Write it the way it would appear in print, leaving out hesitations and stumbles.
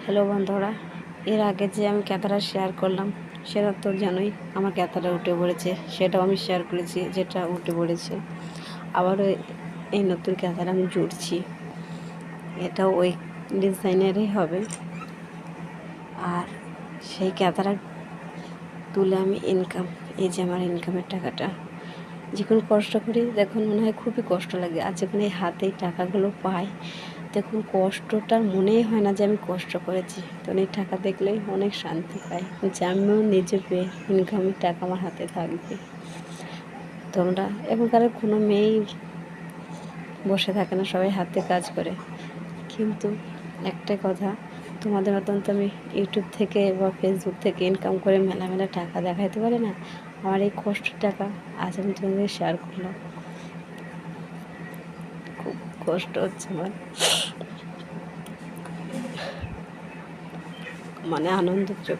Hello বন্ধুরা, এর আগে যে আমি ক্যামেরা শেয়ার করলাম সেটা তো জানোই, আমার ক্যামেরা উঠে পড়েছে। সেটাও আমি শেয়ার করেছি, যেটা উঠে পড়েছে। আবারও এই নতুন ক্যামেরা আমি জুড়ছি, এটাও ওই ডিজাইনেরই হবে। আর সেই ক্যামেরা তুলে আমি এই যে আমার ইনকামের টাকাটা, যখন কষ্ট করি দেখুন মনে হয় খুবই কষ্ট লাগে, আর যখন এই হাতে টাকাগুলো পাই দেখুন কষ্টটার মনেই হয় না যে আমি কষ্ট করেছি। তখন এই টাকা দেখলেই অনেক শান্তি পাই যে আমিও নিজে পেয়ে ইনকামের টাকা আমার হাতে থাকবে। তোমরা এখনকার কোনো মেয়েই বসে থাকে না, সবাই হাতে কাজ করে। কিন্তু একটাই কথা, তোমাদের মতন তো আমি ইউটিউব থেকে বা ফেসবুক থেকে ইনকাম করে মেলা মেলা টাকা দেখাইতে পারি না। আমার এই কষ্টের টাকা আজ আমি তোমাদের শেয়ার করলাম। খুব কষ্ট হচ্ছে আমার, মানে আনন্দ চোখ